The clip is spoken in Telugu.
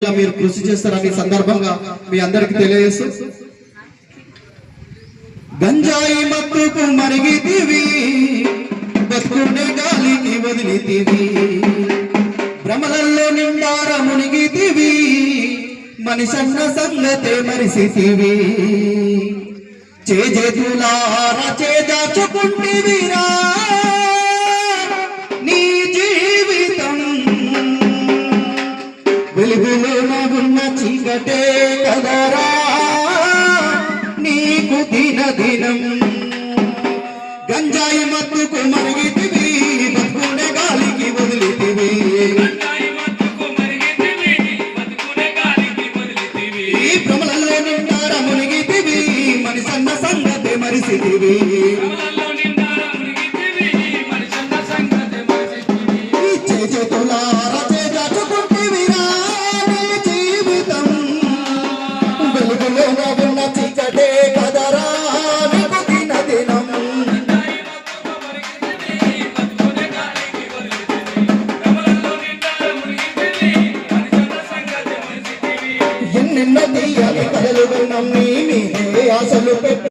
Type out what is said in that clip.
మీరు కృషి చేస్తారని సందర్భంగా మీ అందరికి తెలియజేస్తూ గంజాయి మత్తుకు మరిగితివి బతుకునే గాలికి వదిలితివి భ్రమలలో నిండార మునిగితివి మనిషన్న సంగతే మరిసితివి చేజేతులార చేదాచుకుంటివిరా నీ జీవితం వెలుగులోన ఉన్న చీకటే కదరా నీకు దినం గంజాయి మత్తుకు మరిగితివి బతుకునే గాలికి వదిలితివి ఈ భ్రమలలో నిండార మునిగితివి మనిషన్న సంగతే మరిసితివి చేతులార చేజాచుకుంటివిరా నీ జీవితం వెలుగులోన ఉన్న చీకటే కదరా నీకు దినం ఎన్నెన్నో తీయాలి కలలు విన్నాం నీ మీదే ఆశలు పెట్టు